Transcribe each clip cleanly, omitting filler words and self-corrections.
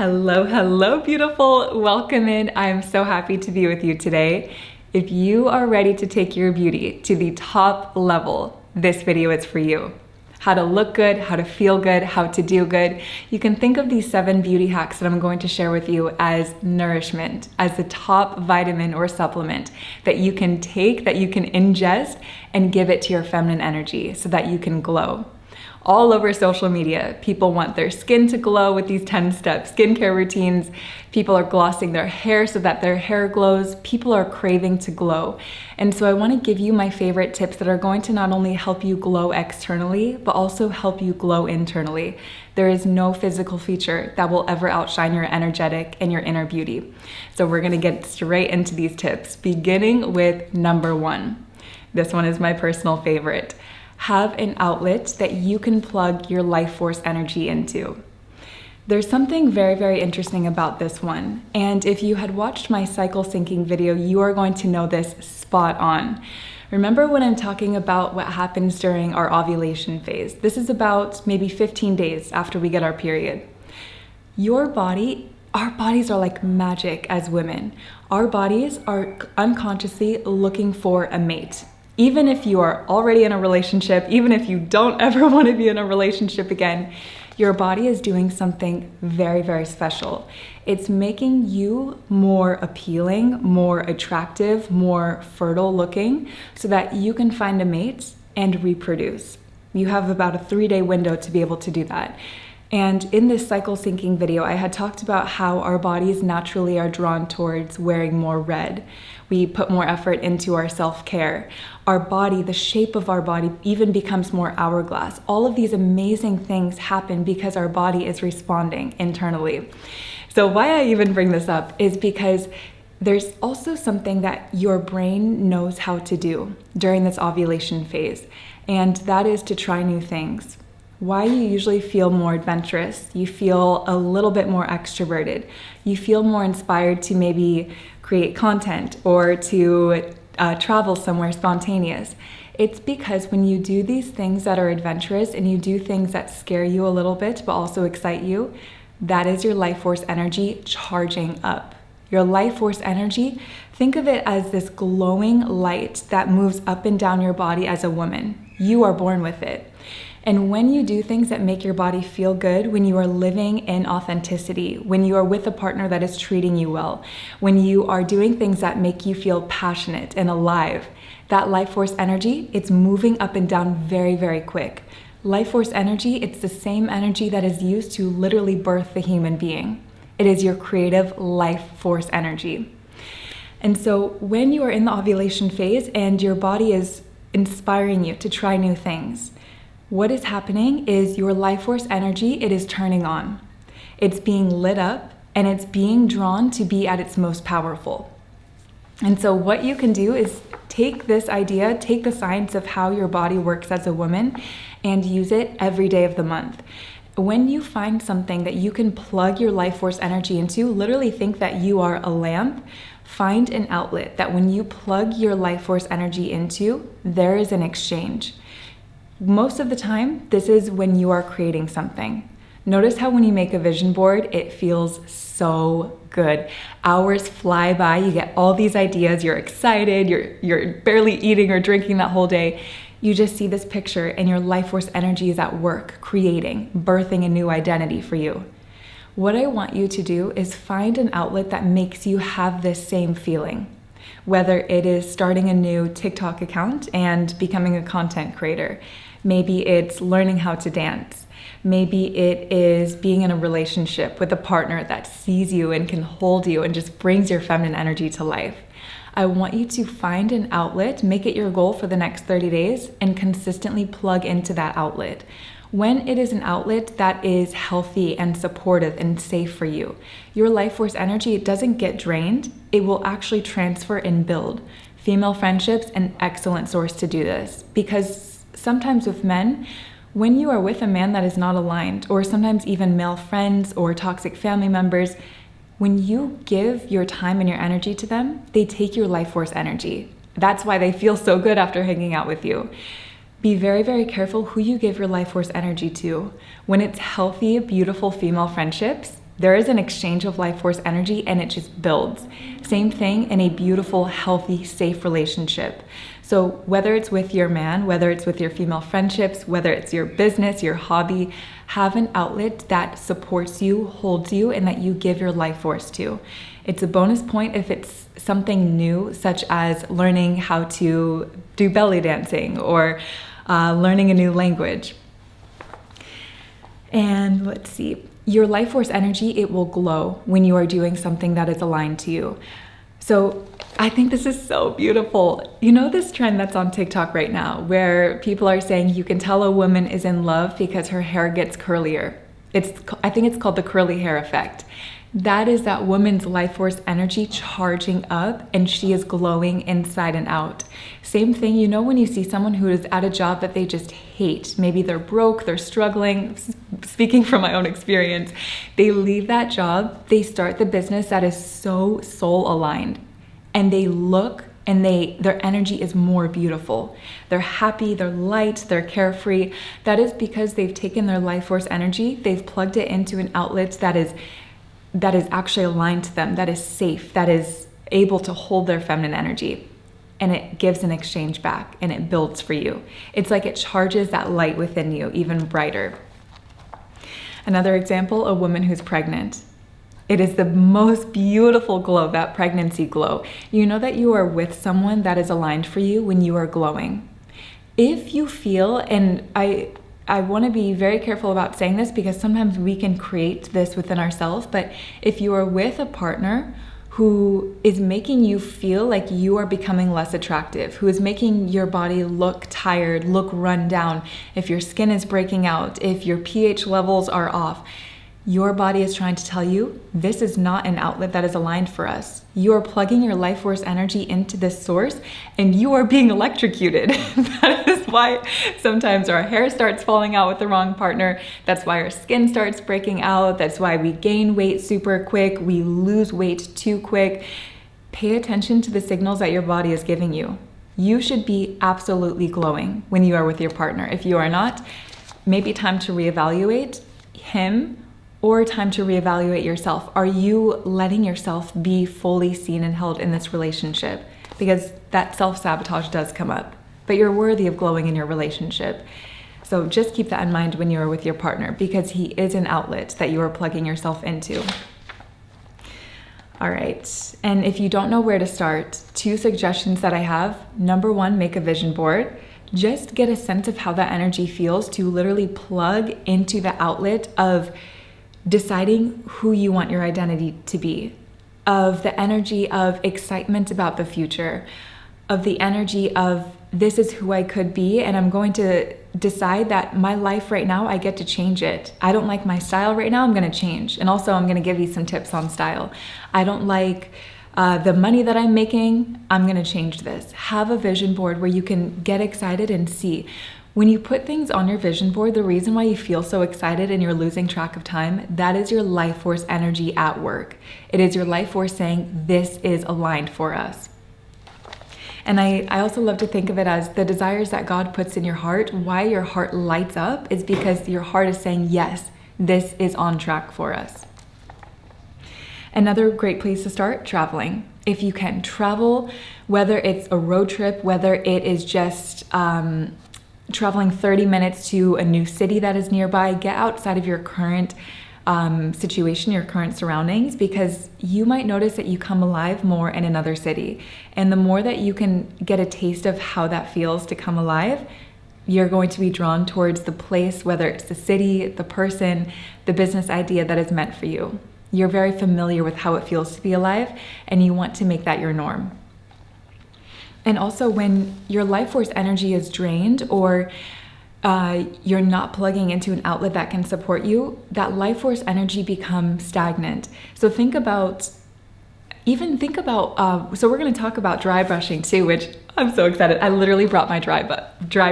Hello, hello, beautiful. Welcome in. I'm so happy to be with you today. If you are ready to take your beauty to the top level, this video is for you. How to look good, how to feel good, how to do good. You can think of these 7 beauty hacks that I'm going to share with you as nourishment, as the top vitamin or supplement that you can take, that you can ingest and give it to your feminine energy so that you can glow. All over social media, people want their skin to glow with these 10-step skincare routines. People are glossing their hair so that their hair glows. People are craving to glow. And so I want to give you my favorite tips that are going to not only help you glow externally, but also help you glow internally. There is no physical feature that will ever outshine your energetic and your inner beauty. So we're going to get straight into these tips, beginning with number 1. This one is my personal favorite. Have an outlet that you can plug your life force energy into. There's something very, very interesting about this one. And if you had watched my cycle syncing video, you are going to know this spot on. Remember when I'm talking about what happens during our ovulation phase? This is about maybe 15 days after we get our period. Our bodies are like magic as women. Our bodies are unconsciously looking for a mate. Even if you are already in a relationship, even if you don't ever want to be in a relationship again, your body is doing something very, very special. It's making you more appealing, more attractive, more fertile looking so that you can find a mate and reproduce. You have about a 3-day window to be able to do that. And in this cycle syncing video, I had talked about how our bodies naturally are drawn towards wearing more red. We put more effort into our self-care. Our body, the shape of our body even becomes more hourglass. All of these amazing things happen because our body is responding internally. So why I even bring this up is because there's also something that your brain knows how to do during this ovulation phase, and that is to try new things. Why you usually feel more adventurous, you feel a little bit more extroverted, you feel more inspired to maybe create content or to travel somewhere spontaneous. It's because when you do these things that are adventurous and you do things that scare you a little bit but also excite you, that is your life force energy charging up. Your life force energy, think of it as this glowing light that moves up and down your body as a woman. You are born with it. And when you do things that make your body feel good, when you are living in authenticity, when you are with a partner that is treating you well, when you are doing things that make you feel passionate and alive, that life force energy, it's moving up and down very, very quick. Life force energy, it's the same energy that is used to literally birth the human being. It is your creative life force energy. And so when you are in the ovulation phase and your body is inspiring you to try new things, what is happening is your life force energy, it is turning on. It's being lit up and it's being drawn to be at its most powerful. And so what you can do is take this idea, take the science of how your body works as a woman and use it every day of the month. When you find something that you can plug your life force energy into, literally think that you are a lamp, find an outlet that when you plug your life force energy into, there is an exchange. Most of the time, this is when you are creating something. Notice how when you make a vision board, it feels so good. Hours fly by, you get all these ideas, you're excited, you're barely eating or drinking that whole day. You just see this picture and your life force energy is at work, creating, birthing a new identity for you. What I want you to do is find an outlet that makes you have this same feeling. Whether it is starting a new TikTok account and becoming a content creator, maybe it's learning how to dance. Maybe it is being in a relationship with a partner that sees you and can hold you and just brings your feminine energy to life. I want you to find an outlet, make it your goal for the next 30 days, and consistently plug into that outlet. When it is an outlet that is healthy and supportive and safe for you, your life force energy, it doesn't get drained, it will actually transfer and build. Female friendships, an excellent source to do this, because sometimes with men, when you are with a man that is not aligned, or sometimes even male friends or toxic family members, when you give your time and your energy to them, they take your life force energy. That's why they feel so good after hanging out with you. Be very, very careful who you give your life force energy to. When it's healthy, beautiful female friendships, There is an exchange of life force energy and it just builds. Same thing in a beautiful, healthy, safe relationship. So whether it's with your man, whether it's with your female friendships, whether it's your business, your hobby, have an outlet that supports you, holds you, and that you give your life force to. It's a bonus point if it's something new, such as learning how to do belly dancing or learning a new language. And let's see, your life force energy, it will glow when you are doing something that is aligned to you. So I think this is so beautiful. You know this trend that's on TikTok right now where people are saying you can tell a woman is in love because her hair gets curlier. I think it's called the curly hair effect. That is that woman's life force energy charging up and she is glowing inside and out. Same thing, you know when you see someone who is at a job that they just hate, maybe they're broke, they're struggling, speaking from my own experience, they leave that job, they start the business that is so soul aligned and they look and their energy is more beautiful. They're happy, they're light, they're carefree. That is because they've taken their life force energy, they've plugged it into an outlet that is actually aligned to them, that is safe, that is able to hold their feminine energy. And it gives an exchange back and it builds for you. It's like it charges that light within you even brighter. Another example, a woman who's pregnant. It is the most beautiful glow, that pregnancy glow. You know that you are with someone that is aligned for you when you are glowing. If you feel, and I want to be very careful about saying this because sometimes we can create this within ourselves, but if you are with a partner who is making you feel like you are becoming less attractive, who is making your body look tired, look run down, if your skin is breaking out, if your pH levels are off, your body is trying to tell you this is not an outlet that is aligned for us. You are plugging your life force energy into this source and you are being electrocuted. That is why sometimes our hair starts falling out with the wrong partner. That's why our skin starts breaking out. That's why we gain weight super quick. We lose weight too quick. Pay attention to the signals that your body is giving you. You should be absolutely glowing when you are with your partner. If you are not, maybe time to reevaluate him or time to reevaluate yourself. Are you letting yourself be fully seen and held in this relationship? Because that self-sabotage does come up, but you're worthy of glowing in your relationship. So just keep that in mind when you're with your partner because he is an outlet that you are plugging yourself into. All right, and if you don't know where to start, 2 suggestions that I have. Number 1, make a vision board. Just get a sense of how that energy feels to literally plug into the outlet of deciding who you want your identity to be, of the energy of excitement about the future, of the energy of this is who I could be and I'm going to decide that my life right now, I get to change it. I don't like my style right now, I'm gonna change. And also I'm gonna give you some tips on style. I don't like the money that I'm making, I'm gonna change this. Have a vision board where you can get excited and see. When you put things on your vision board, the reason why you feel so excited and you're losing track of time, that is your life force energy at work. It is your life force saying, this is aligned for us. And I also love to think of it as the desires that God puts in your heart. Why your heart lights up is because your heart is saying, yes, this is on track for us. Another great place to start, traveling. If you can travel, whether it's a road trip, whether it is just traveling 30 minutes to a new city that is nearby, get outside of your current situation, your current surroundings, because you might notice that you come alive more in another city. And the more that you can get a taste of how that feels to come alive, you're going to be drawn towards the place, whether it's the city, the person, the business idea that is meant for you. You're very familiar with how it feels to be alive, and you want to make that your norm. And also when your life force energy is drained or you're not plugging into an outlet that can support you, that life force energy becomes stagnant. So think about, so we're gonna talk about dry brushing too, which I'm so excited. I literally brought my dry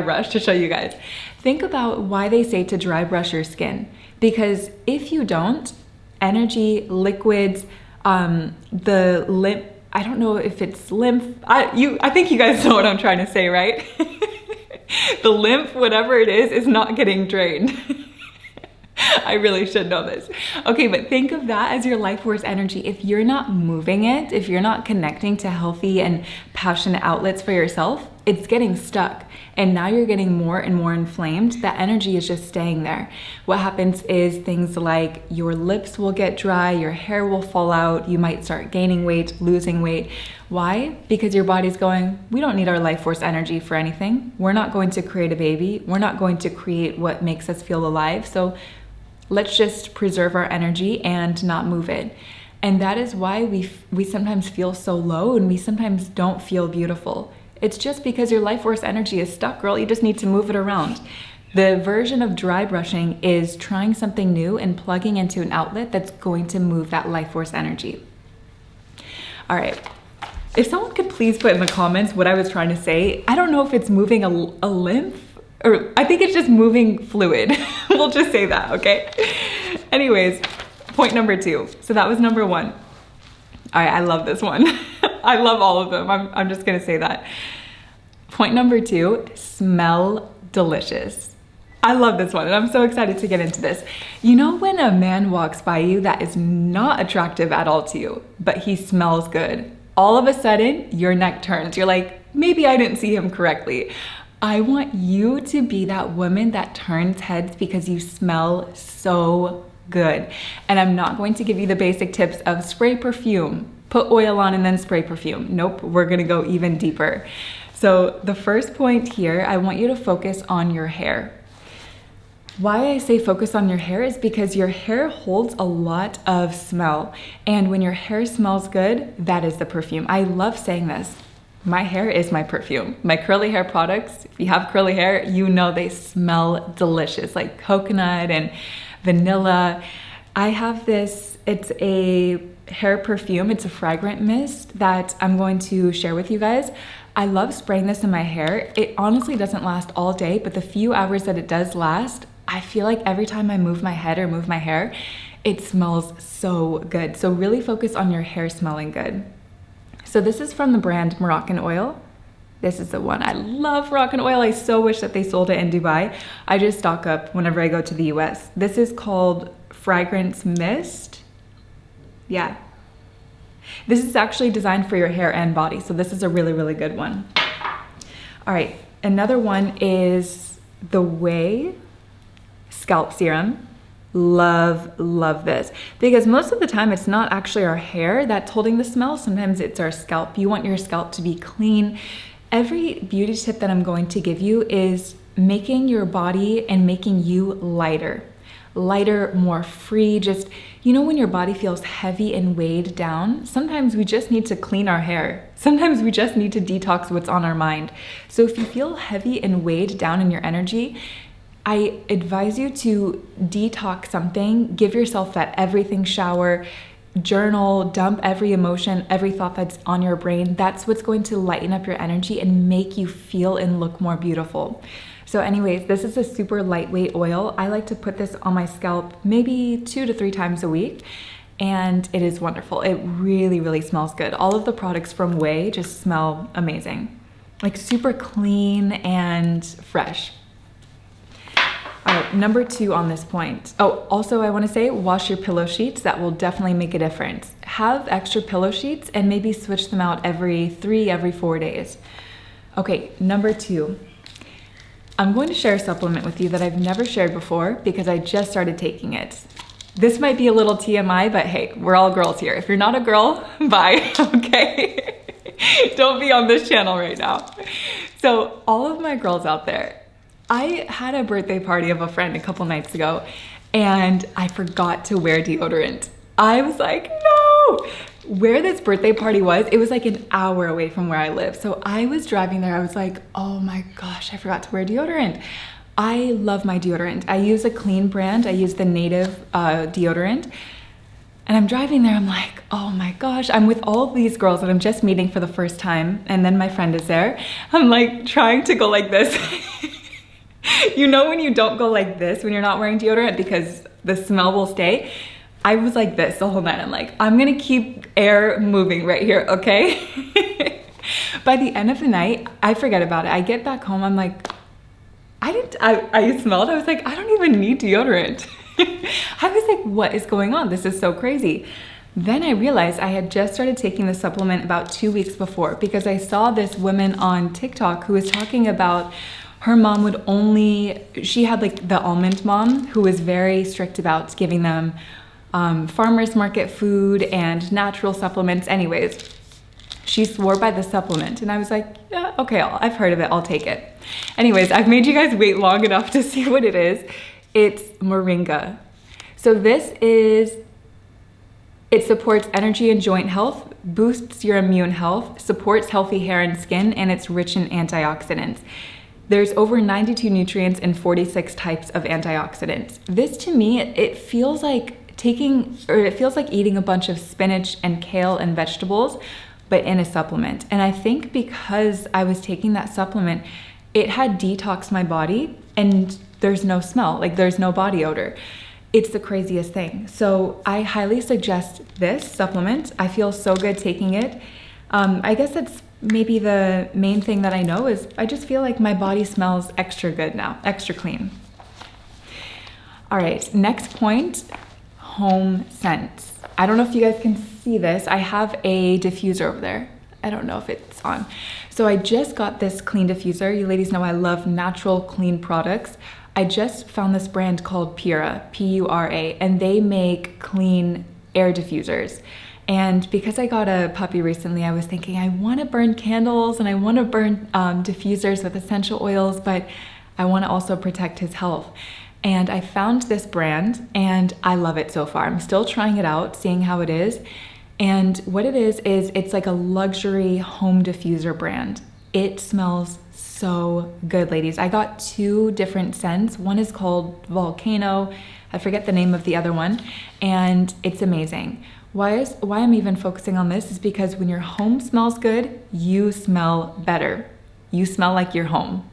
brush to show you guys. Think about why they say to dry brush your skin. Because if you don't, energy, liquids, the lip, I don't know if it's lymph. I think you guys know what I'm trying to say, right? The lymph, whatever it is not getting drained. I really should know this. Okay, but think of that as your life force energy. If you're not moving it, if you're not connecting to healthy and passionate outlets for yourself, it's getting stuck. And now you're getting more and more inflamed. That energy is just staying there. What happens is things like your lips will get dry, your hair will fall out, you might start gaining weight, losing weight. Why? Because your body's going, we don't need our life force energy for anything. We're not going to create a baby. We're not going to create what makes us feel alive. So let's just preserve our energy and not move it. And that is why we sometimes feel so low and we sometimes don't feel beautiful. It's just because your life force energy is stuck, girl. You just need to move it around. The version of dry brushing is trying something new and plugging into an outlet that's going to move that life force energy. All right. If someone could please put in the comments what I was trying to say. I don't know if it's moving a lymph, or I think it's just moving fluid. We'll just say that, okay? Anyways, point number 2. So that was number 1. All right, I love this one. I love all of them. I'm just gonna say that. Point number 2, smell delicious. I love this one and I'm so excited to get into this. You know when a man walks by you that is not attractive at all to you, but he smells good? All of a sudden, your neck turns. You're like, maybe I didn't see him correctly. I want you to be that woman that turns heads because you smell so good. And I'm not going to give you the basic tips of spray perfume, put oil on and then spray perfume. Nope, we're gonna go even deeper. So the first point here, I want you to focus on your hair. Why I say focus on your hair is because your hair holds a lot of smell. And when your hair smells good, that is the perfume. I love saying this. My hair is my perfume. My curly hair products, if you have curly hair, you know they smell delicious, like coconut and vanilla. I have this, it's a hair perfume. It's a fragrant mist that I'm going to share with you guys. I love spraying this in my hair. It honestly doesn't last all day, but the few hours that it does last, I feel like every time I move my head or move my hair, it smells so good. So really focus on your hair smelling good. So this is from the brand Moroccan Oil. This is the one. I love Moroccan Oil. I so wish that they sold it in Dubai. I just stock up whenever I go to the US. This is called Fragrance Mist. Yeah. This is actually designed for your hair and body. So this is a really, really good one. All right. Another one is the Way Scalp Serum. Love this, because most of the time it's not actually our hair that's holding the smell. Sometimes it's our scalp. You want your scalp to be clean. Every beauty tip that I'm going to give you is making your body and making you lighter, more free. Just, you know, when your body feels heavy and weighed down, sometimes we just need to clean our hair. Sometimes we just need to detox what's on our mind. So if you feel heavy and weighed down in your energy, I advise you to detox something, give yourself that everything shower, journal, dump every emotion, every thought that's on your brain. That's what's going to lighten up your energy and make you feel and look more beautiful. So anyways, this is a super lightweight oil. I like to put this on my scalp maybe 2 to 3 times a week. And it is wonderful. It really, really smells good. All of the products from Way just smell amazing. Like super clean and fresh. All right, number 2 on this point. Oh, also I want to say wash your pillow sheets. That will definitely make a difference. Have extra pillow sheets and maybe switch them out every 4 days. Okay, number 2. I'm going to share a supplement with you that I've never shared before because I just started taking it. This might be a little TMI, but hey, we're all girls here. If you're not a girl, bye, okay? Don't be on this channel right now. So all of my girls out there, I had a birthday party of a friend a couple nights ago and I forgot to wear deodorant. I was like, no! Where this birthday party was, it was like an hour away from where I live. So I was driving there, I was like, oh my gosh, I forgot to wear deodorant. I love my deodorant. I use a clean brand. I use the Native deodorant. And I'm driving there, I'm like, oh my gosh, I'm with all of these girls that I'm just meeting for the first time. And then my friend is there. I'm like trying to go like this. You know when you don't go like this when you're not wearing deodorant because the smell will stay? I was like this the whole night. I'm like, I'm gonna keep air moving right here, okay? By the end of the night, I forget about it. I get back home, I'm like, I smelled, I was like, I don't even need deodorant. I was like, what is going on? This is so crazy. Then I realized I had just started taking the supplement about 2 weeks before because I saw this woman on TikTok who was talking about her mom would only, she had like the almond mom who was very strict about giving them farmers market food and natural supplements. Anyways, she swore by the supplement and I was like, yeah, okay, I've heard of it, I'll take it. Anyways, I've made you guys wait long enough to see what it is. It's moringa. So it supports energy and joint health, boosts your immune health, supports healthy hair and skin, and it's rich in antioxidants. There's over 92 nutrients and 46 types of antioxidants. This to me, it feels like eating a bunch of spinach and kale and vegetables, but in a supplement. And I think because I was taking that supplement, it had detoxed my body and there's no smell, like there's no body odor. It's the craziest thing. So I highly suggest this supplement. I feel so good taking it. I guess that's maybe the main thing that I know is I just feel like my body smells extra good now, extra clean. All right, next point, home scents. I don't know if you guys can see this. I have a diffuser over there. I don't know if it's on. So I just got this clean diffuser. You ladies know I love natural clean products. I just found this brand called Pura, P-U-R-A, and they make clean air diffusers. And because I got a puppy recently, I was thinking I want to burn candles and I want to burn diffusers with essential oils, but I want to also protect his health. And I found this brand and I love it so far. I'm still trying it out, seeing how it is. And what it is it's like a luxury home diffuser brand. It smells so good, ladies. I got 2 different scents. One is called Volcano. I forget the name of the other one. And it's amazing. Why I'm even focusing on this is because when your home smells good, you smell better. You smell like you're home.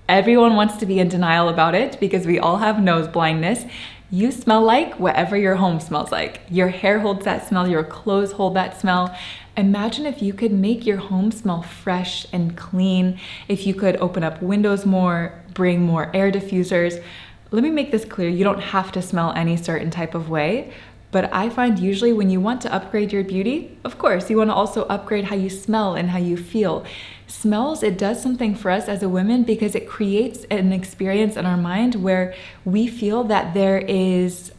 Everyone wants to be in denial about it because we all have nose blindness. You smell like whatever your home smells like. Your hair holds that smell, your clothes hold that smell. Imagine if you could make your home smell fresh and clean, if you could open up windows more, bring more air diffusers. Let me make this clear, you don't have to smell any certain type of way, but I find usually when you want to upgrade your beauty, of course, you want to also upgrade how you smell and how you feel. Smells, it does something for us as a woman because it creates an experience in our mind where we feel that there's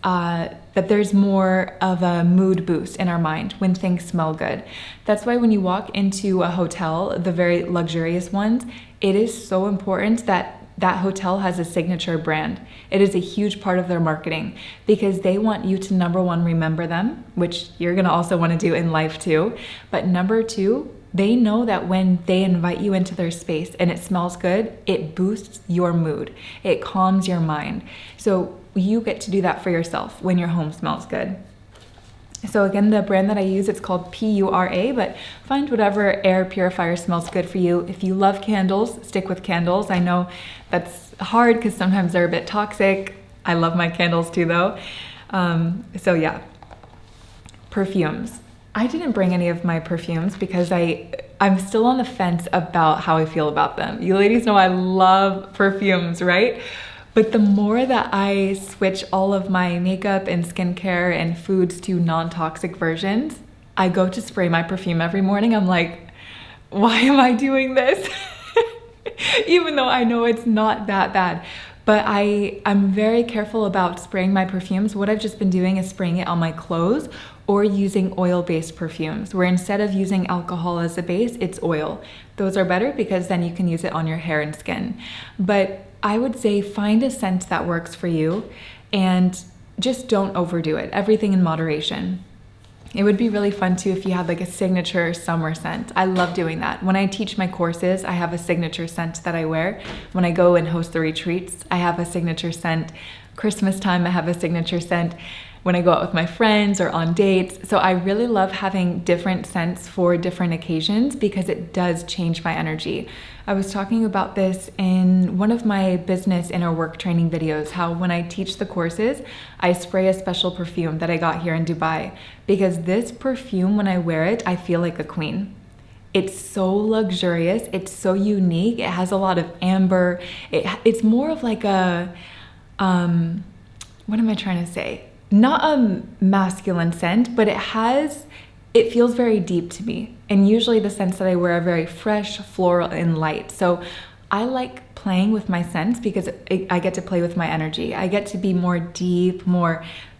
more of a mood boost in our mind when things smell good. That's why when you walk into a hotel, the very luxurious ones, it is so important that that hotel has a signature brand. It is a huge part of their marketing because they want you to, number one, remember them, which you're gonna also wanna do in life too. But number 2, they know that when they invite you into their space and it smells good, it boosts your mood. It calms your mind. So you get to do that for yourself when your home smells good. So again, the brand that I use, it's called Pura, but find whatever air purifier smells good for you. If you love candles, stick with candles. I know that's hard because sometimes they're a bit toxic. I love my candles too though. So yeah, perfumes. I didn't bring any of my perfumes because I'm still on the fence about how I feel about them. You ladies know I love perfumes, right? But the more that I switch all of my makeup and skincare and foods to non-toxic versions, I go to spray my perfume every morning. I'm like, why am I doing this? Even though I know it's not that bad. But I'm very careful about spraying my perfumes. What I've just been doing is spraying it on my clothes or using oil-based perfumes, where instead of using alcohol as a base, it's oil. Those are better because then you can use it on your hair and skin. But I would say find a scent that works for you and just don't overdo it. Everything in moderation. It would be really fun too if you had like a signature summer scent. I love doing that. When I teach my courses, I have a signature scent that I wear. When I go and host the retreats, I have a signature scent. Christmas time, I have a signature scent. When I go out with my friends or on dates. So I really love having different scents for different occasions because it does change my energy. I was talking about this in one of my business inner work training videos, how when I teach the courses, I spray a special perfume that I got here in Dubai because this perfume, when I wear it, I feel like a queen. It's so luxurious. It's so unique. It has a lot of amber. It's more of like a, what am I trying to say? Not a masculine scent, but it feels very deep to me. And usually the scents that I wear are very fresh, floral, and light. So I like playing with my scents because I get to play with my energy. I get to be more deep,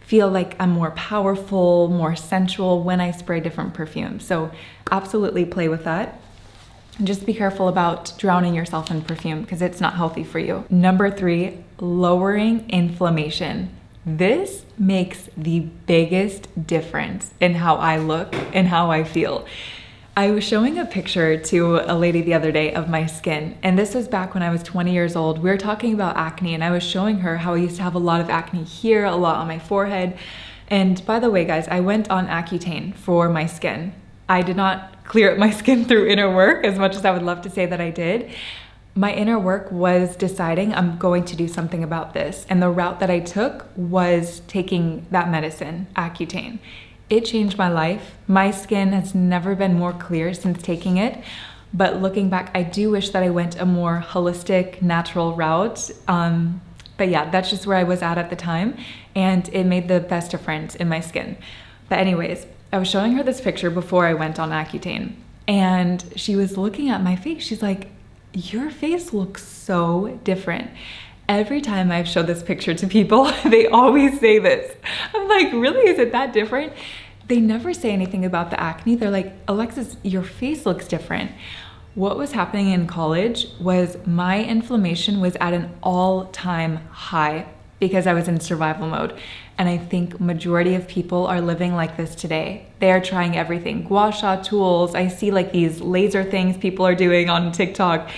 feel like I'm more powerful, more sensual when I spray different perfumes. So absolutely play with that. And just be careful about drowning yourself in perfume because it's not healthy for you. Number 3, lowering inflammation. This makes the biggest difference in how I look and how I feel. I was showing a picture to a lady the other day of my skin, and this was back when I was 20 years old. We were talking about acne, and I was showing her how I used to have a lot of acne here, a lot on my forehead. And by the way, guys, I went on Accutane for my skin. I did not clear up my skin through inner work as much as I would love to say that I did. My inner work was deciding I'm going to do something about this. And the route that I took was taking that medicine, Accutane. It changed my life. My skin has never been more clear since taking it. But looking back, I do wish that I went a more holistic, natural route. But yeah, that's just where I was at the time. And it made the best difference in my skin. But anyways, I was showing her this picture before I went on Accutane. And she was looking at my face. She's like, your face looks so different. Every time I've showed this picture to people, they always say this. I'm like, really? Is it that different? They never say anything about the acne. They're like, Alexis, your face looks different. What was happening in college was my inflammation was at an all-time high because I was in survival mode. And I think majority of people are living like this today. They are trying everything. Gua sha tools. I see like these laser things people are doing on TikTok.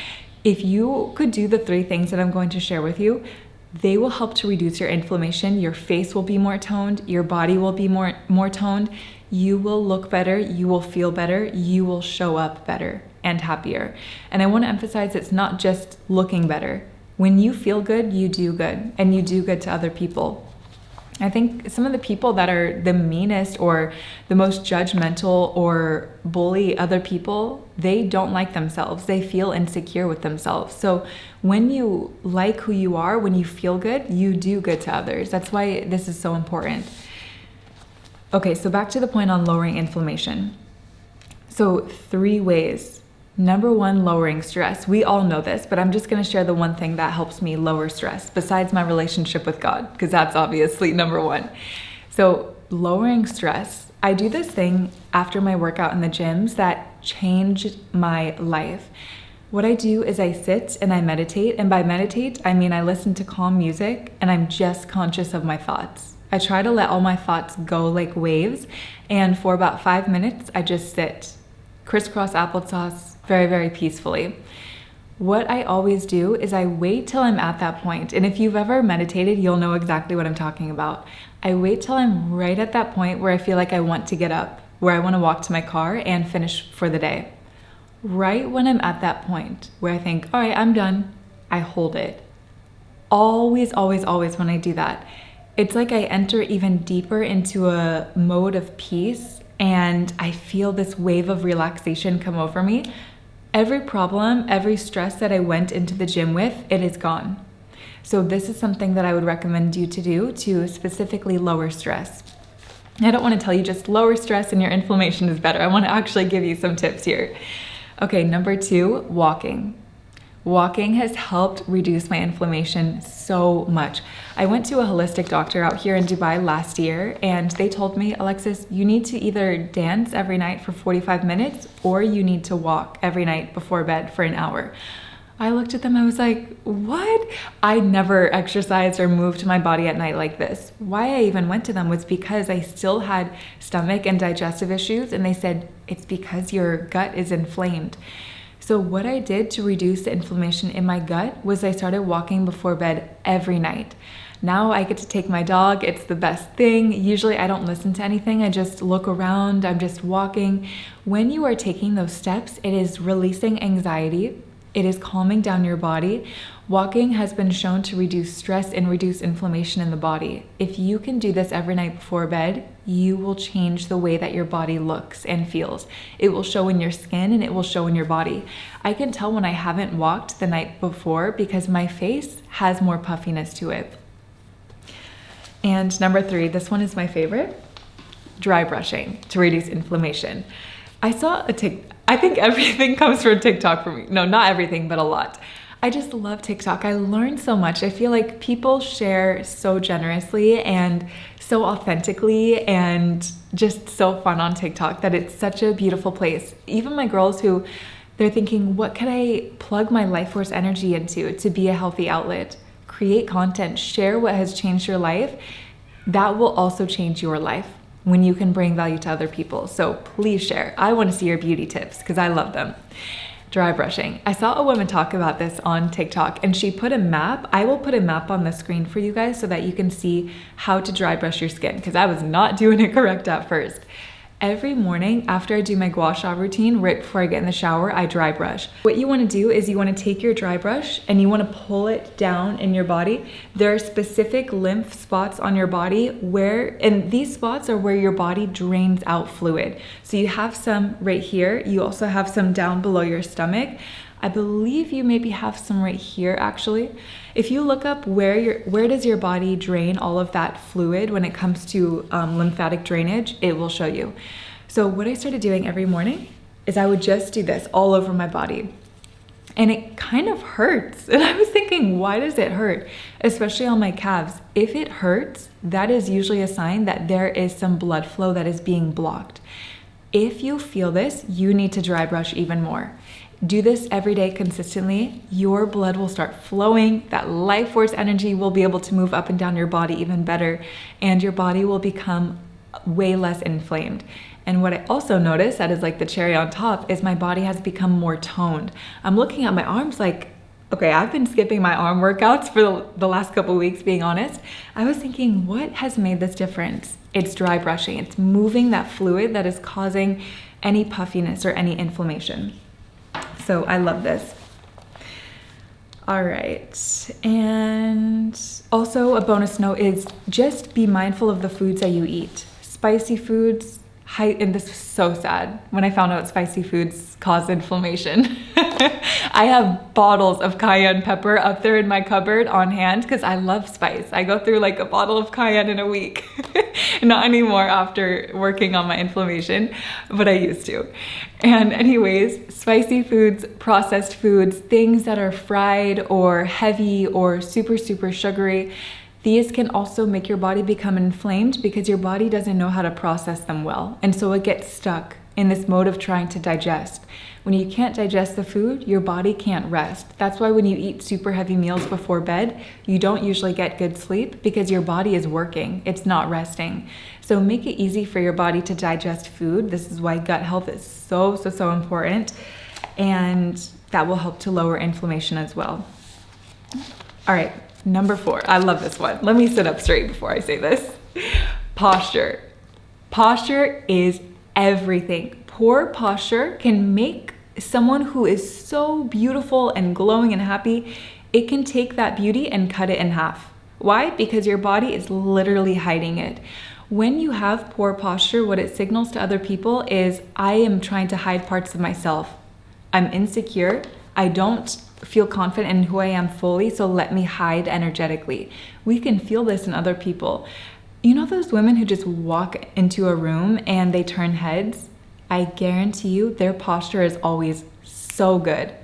If you could do the 3 things that I'm going to share with you, they will help to reduce your inflammation. Your face will be more toned. Your body will be more toned. You will look better. You will feel better. You will show up better and happier. And I want to emphasize it's not just looking better. When you feel good, you do good, and you do good to other people. I think some of the people that are the meanest or the most judgmental or bully other people, they don't like themselves. They feel insecure with themselves. So when you like who you are, when you feel good, you do good to others. That's why this is so important. Okay, so back to the point on lowering inflammation. So 3 ways. Number 1, lowering stress. We all know this, but I'm just going to share the one thing that helps me lower stress besides my relationship with God, because that's obviously number 1. So lowering stress. I do this thing after my workout in the gyms that changed my life. What I do is I sit and I meditate. And by meditate, I mean I listen to calm music and I'm just conscious of my thoughts. I try to let all my thoughts go like waves. And for about 5 minutes, I just sit. Crisscross applesauce, very, very peacefully. What I always do is I wait till I'm at that point. And if you've ever meditated, you'll know exactly what I'm talking about. I wait till I'm right at that point where I feel like I want to get up, where I want to walk to my car and finish for the day. Right when I'm at that point where I think, all right, I'm done, I hold it. Always, always, always when I do that, it's like I enter even deeper into a mode of peace and I feel this wave of relaxation come over me. Every problem, every stress that I went into the gym with, it is gone. So this is something that I would recommend you to do to specifically lower stress. I don't want to tell you just lower stress and your inflammation is better. I want to actually give you some tips here. Okay, number 2, walking. Walking has helped reduce my inflammation so much. I went to a holistic doctor out here in Dubai last year and they told me, Alexis, you need to either dance every night for 45 minutes or you need to walk every night before bed for an hour. I looked at them, I was like, what? I never exercised or moved my body at night like this. Why I even went to them was because I still had stomach and digestive issues and they said, it's because your gut is inflamed. So what I did to reduce the inflammation in my gut was I started walking before bed every night. Now I get to take my dog. It's the best thing. Usually I don't listen to anything. I just look around. I'm just walking. When you are taking those steps, it is releasing anxiety. It is calming down your body. Walking has been shown to reduce stress and reduce inflammation in the body. If you can do this every night before bed, you will change the way that your body looks and feels. It will show in your skin and it will show in your body. I can tell when I haven't walked the night before because my face has more puffiness to it. And number 3, this one is my favorite, dry brushing to reduce inflammation. I think everything comes from TikTok for me. No, not everything, but a lot. I just love TikTok. I learned so much. I feel like people share so generously and so authentically and just so fun on TikTok that it's such a beautiful place. Even my girls who they're thinking, what can I plug my life force energy into to be a healthy outlet? Create content, share what has changed your life. That will also change your life when you can bring value to other people. So please share. I want to see your beauty tips because I love them. Dry brushing. I saw a woman talk about this on TikTok and she put a map. I will put a map on the screen for you guys so that you can see how to dry brush your skin because I was not doing it correct at first. Every morning after I do my gua sha routine, right before I get in the shower, I dry brush. What you want to do is you want to take your dry brush and you want to pull it down in your body. There are specific lymph spots on your body and these spots are where your body drains out fluid. So you have some right here. You also have some down below your stomach. I believe you maybe have some right here actually. If you look up where does your body drain all of that fluid when it comes to lymphatic drainage, it will show you. So what I started doing every morning is I would just do this all over my body. And it kind of hurts. And I was thinking, why does it hurt? Especially on my calves. If it hurts, that is usually a sign that there is some blood flow that is being blocked. If you feel this, you need to dry brush even more. Do this every day consistently. Your blood will start flowing. That life force energy will be able to move up and down your body even better. And your body will become way less inflamed. And what I also noticed that is like the cherry on top is my body has become more toned. I'm looking at my arms like, okay, I've been skipping my arm workouts for the last couple of weeks, being honest. I was thinking, what has made this difference? It's dry brushing. It's moving that fluid that is causing any puffiness or any inflammation. So I love this. All right. And also a bonus note is just be mindful of the foods that you eat. Spicy foods, and this was so sad when I found out spicy foods cause inflammation. I have bottles of cayenne pepper up there in my cupboard on hand because I love spice. I go through like a bottle of cayenne in a week. Not anymore after working on my inflammation, but I used to. And anyways, spicy foods, processed foods, things that are fried or heavy or super, super sugary, these can also make your body become inflamed because your body doesn't know how to process them well. And so it gets stuck in this mode of trying to digest. When you can't digest the food, your body can't rest. That's why when you eat super heavy meals before bed, you don't usually get good sleep because your body is working, it's not resting. So make it easy for your body to digest food. This is why gut health is so important. And that will help to lower inflammation as well. All right, number 4, I love this one. Let me sit up straight before I say this. Posture. Posture is everything. Poor posture can make someone who is so beautiful and glowing and happy, it can take that beauty and cut it in half. Why? Because your body is literally hiding it. When you have poor posture, what it signals to other people is, I am trying to hide parts of myself. I'm insecure. I don't feel confident in who I am fully, so let me hide energetically. We can feel this in other people. You know those women who just walk into a room and they turn heads? I guarantee you their posture is always so good.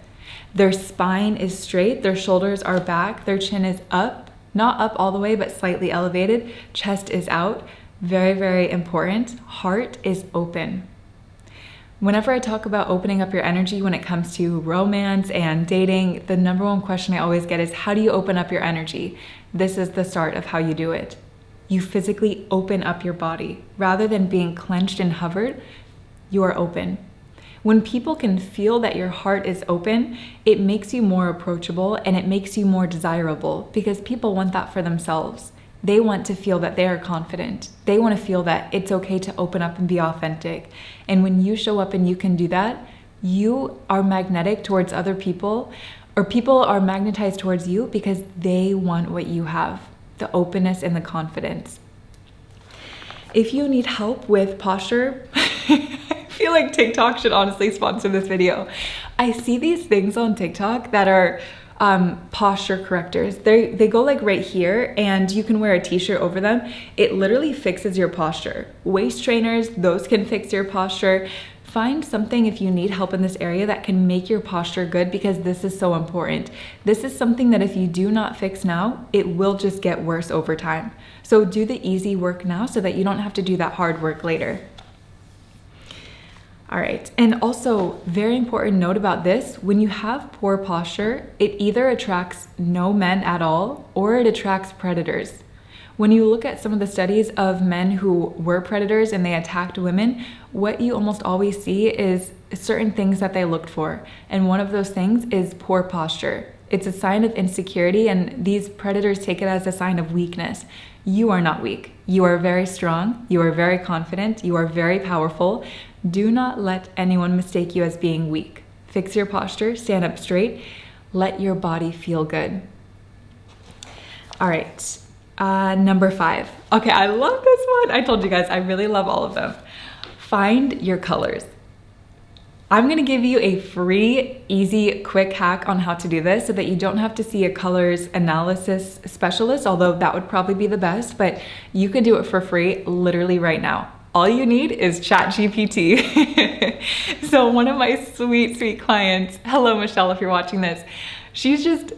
Their spine is straight, their shoulders are back, their chin is up, not up all the way, but slightly elevated. Chest is out. Very, very important. Heart is open. Whenever I talk about opening up your energy when it comes to romance and dating, the number one question I always get is, how do you open up your energy? This is the start of how you do it. You physically open up your body. Rather than being clenched and hovered, you are open. When people can feel that your heart is open, it makes you more approachable and it makes you more desirable because people want that for themselves. They want to feel that they are confident. They want to feel that it's okay to open up and be authentic. And when you show up and you can do that, you are magnetic towards other people, or people are magnetized towards you because they want what you have, the openness and the confidence. If you need help with posture, I feel like TikTok should honestly sponsor this video. I see these things on TikTok that are, posture correctors. They go like right here, and you can wear a t-shirt over them. It literally fixes your posture. Waist trainers, those can fix your posture. Find something if you need help in this area that can make your posture good, because this is so important. This is something that if you do not fix now, it will just get worse over time. So do the easy work now so that you don't have to do that hard work later. All right, and also very important note about this, when you have poor posture, it either attracts no men at all or it attracts predators. When you look at some of the studies of men who were predators and they attacked women, what you almost always see is certain things that they looked for. And one of those things is poor posture. It's a sign of insecurity, and these predators take it as a sign of weakness. You are not weak. You are very strong. You are very confident. You are very powerful. Do not let anyone mistake you as being weak. Fix your posture, stand up straight, let your body feel good. All right. Number 5. Okay, I love this one. I told you guys, I really love all of them. Find your colors. I'm gonna give you a free, easy, quick hack on how to do this so that you don't have to see a colors analysis specialist, although that would probably be the best, but you can do it for free literally right now. All you need is Chat GPT. So one of my sweet clients, hello Michelle if you're watching this, she's just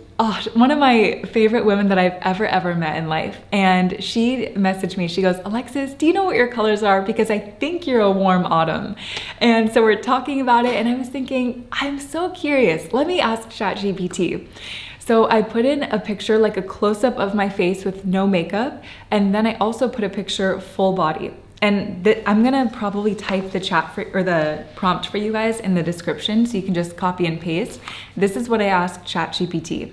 one of my favorite women that I've ever met in life. And she messaged me, she goes, Alexis, do you know what your colors are? Because I think you're a warm autumn. And so we're talking about it, and I was thinking, I'm so curious. Let me ask ChatGPT. So I put in a picture, like a close-up of my face with no makeup. And then I also put a picture full body. And I'm gonna probably type the prompt for you guys in the description so you can just copy and paste. This is what I asked ChatGPT.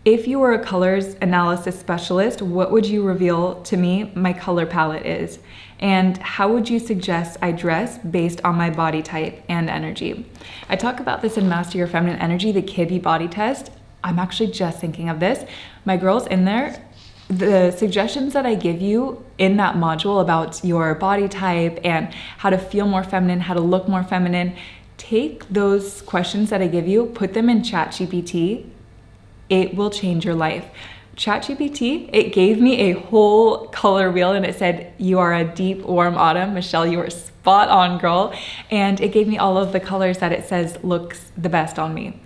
If you were a colors analysis specialist, what would you reveal to me my color palette is? And how would you suggest I dress based on my body type and energy? I talk about this in Master Your Feminine Energy, the Kibby body test. I'm actually just thinking of this. My girls in there, the suggestions that I give you in that module about your body type and how to feel more feminine, how to look more feminine, take those questions that I give you, put them in ChatGPT. It will change your life. ChatGPT, it gave me a whole color wheel and it said, you are a deep, warm autumn. Michelle, you are spot on, girl. And it gave me all of the colors that it says looks the best on me.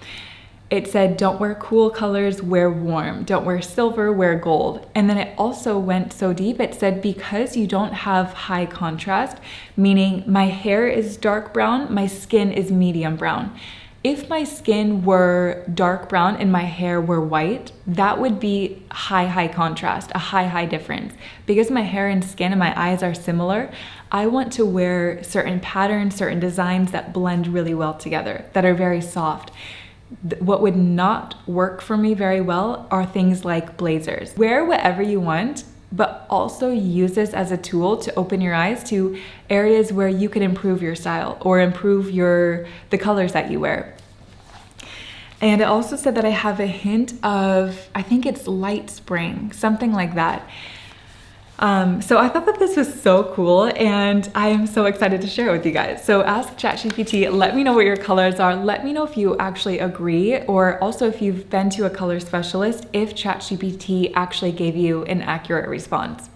It said, don't wear cool colors, wear warm. Don't wear silver, wear gold. And then it also went so deep, it said, because you don't have high contrast, meaning my hair is dark brown, my skin is medium brown. If my skin were dark brown and my hair were white, that would be high contrast, a high difference. Because my hair and skin and my eyes are similar, I want to wear certain patterns, certain designs that blend really well together, that are very soft. What would not work for me very well are things like blazers. Wear whatever you want, but also use this as a tool to open your eyes to areas where you can improve your style or improve the colors that you wear. And it also said that I have a hint of, I think it's light spring, something like that. So I thought that this was so cool, and I am so excited to share it with you guys. So ask ChatGPT, let me know what your colors are. Let me know if you actually agree, or also if you've been to a color specialist, if ChatGPT actually gave you an accurate response.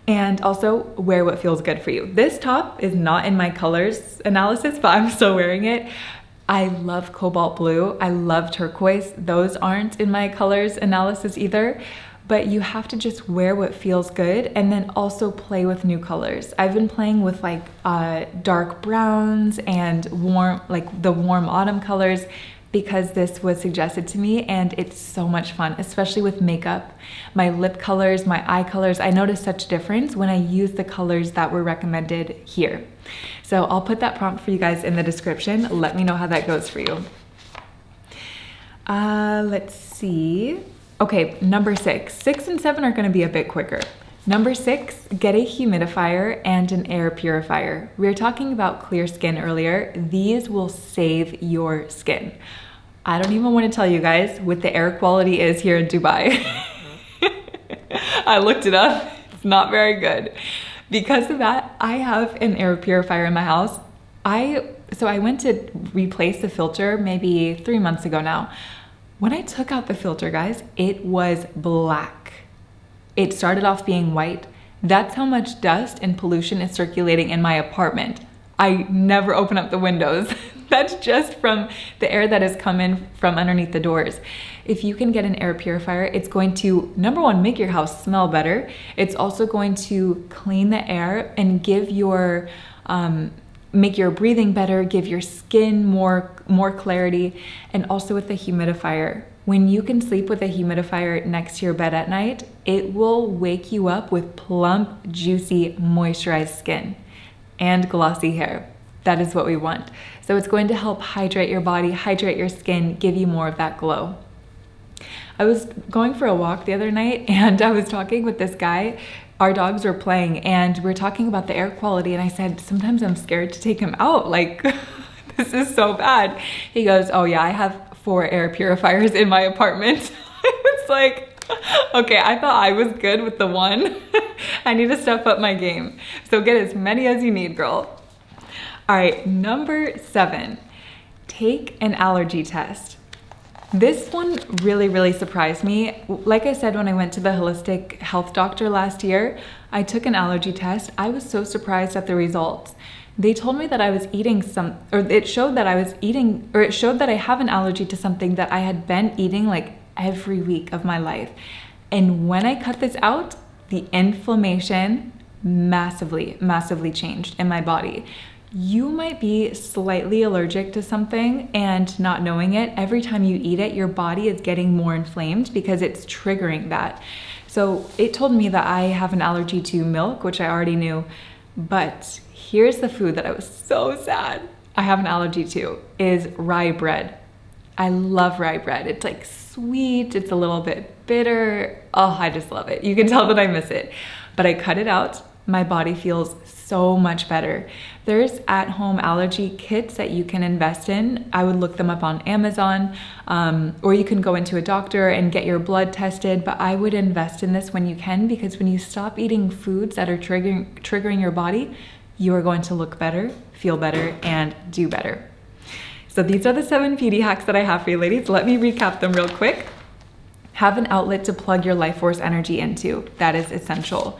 And also wear what feels good for you. This top is not in my colors analysis, but I'm still wearing it. I love cobalt blue. I love turquoise. Those aren't in my colors analysis either. But you have to just wear what feels good and then also play with new colors. I've been playing with like dark browns and warm, like the warm autumn colors, because this was suggested to me, and it's so much fun, especially with makeup. My lip colors, my eye colors, I noticed such difference when I use the colors that were recommended here. So I'll put that prompt for you guys in the description. Let me know how that goes for you. Let's see. Okay, number 6. 6 and 7 are gonna be a bit quicker. Number 6, get a humidifier and an air purifier. We were talking about clear skin earlier. These will save your skin. I don't even want to tell you guys what the air quality is here in Dubai. I looked it up. It's not very good. Because of that, I have an air purifier in my house. So I went to replace the filter maybe 3 months ago now. When I took out the filter, guys, it was black. It started off being white. That's how much dust and pollution is circulating in my apartment. I never open up the windows. That's just from the air that has come in from underneath the doors. If you can get an air purifier, it's going to, number one, make your house smell better. It's also going to clean the air and give your, make your breathing better, give your skin more clarity. And also with the humidifier, when you can sleep with a humidifier next to your bed at night, it will wake you up with plump, juicy, moisturized skin and glossy hair. That is what we want. So it's going to help hydrate your body, hydrate your skin, give you more of that glow. I was going for a walk the other night and I was talking with this guy. Our dogs were playing and we were talking about the air quality, and I said, sometimes I'm scared to take him out. Like, this is so bad. He goes, oh yeah, I have 4 air purifiers in my apartment. I was like, okay, I thought I was good with the 1. I need to step up my game. So get as many as you need, girl. All right, number 7, take an allergy test. This one really surprised me. Like I said, when I went to the holistic health doctor last year, I took an allergy test. I was so surprised at the results. They told me that I was eating it showed that I have an allergy to something that I had been eating like every week of my life. And when I cut this out, the inflammation massively changed in my body. You might be slightly allergic to something and not knowing it. Every time you eat it, your body is getting more inflamed because it's triggering that. So it told me that I have an allergy to milk, which I already knew. But here's the food that I was so sad I have an allergy to, is rye bread. I love rye bread. It's like sweet, it's a little bit bitter. Oh, I just love it. You can tell that I miss it. But I cut it out. My body feels so much better. There's at-home allergy kits that you can invest in. I would look them up on Amazon, or you can go into a doctor and get your blood tested, but I would invest in this when you can, because when you stop eating foods that are triggering your body, you are going to look better, feel better, and do better. So these are the 7 beauty hacks that I have for you, ladies. Let me recap them real quick. Have an outlet to plug your life force energy into. That is essential.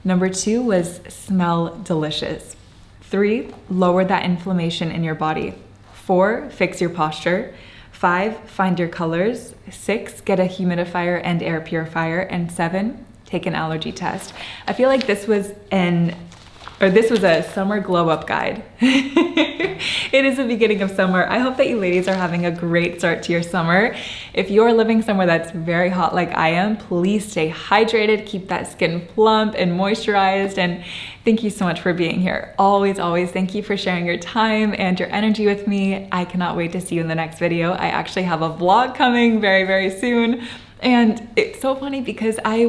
Number 2 was smell delicious. 3, lower that inflammation in your body. 4, fix your posture. 5, find your colors. 6, get a humidifier and air purifier. And 7, take an allergy test. I feel like this was a summer glow up guide. It is the beginning of summer. I hope that you ladies are having a great start to your summer. If you're living somewhere that's very hot like I am, please stay hydrated, keep that skin plump and moisturized, and thank you so much for being here. Always thank you for sharing your time and your energy with me. I cannot wait to see you in the next video. I actually have a vlog coming very soon, and it's so funny because I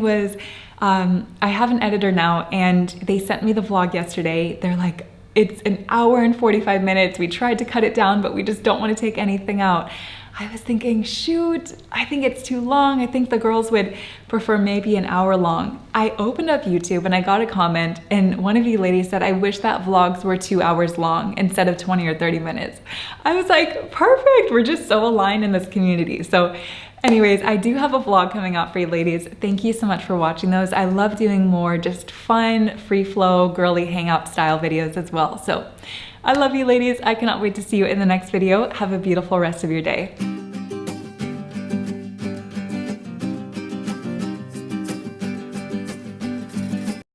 have an editor now, and they sent me the vlog yesterday. They're like, it's an hour and 45 minutes. We tried to cut it down, but we just don't want to take anything out. I was thinking, shoot, I think it's too long. I think the girls would prefer maybe an hour long. I opened up YouTube and I got a comment, and one of you ladies said, I wish that vlogs were 2 hours long instead of 20 or 30 minutes. I was like, perfect. We're just so aligned in this community. So anyways, I do have a vlog coming out for you ladies. Thank you so much for watching those. I love doing more just fun, free flow, girly hangout style videos as well. So I love you ladies. I cannot wait to see you in the next video. Have a beautiful rest of your day.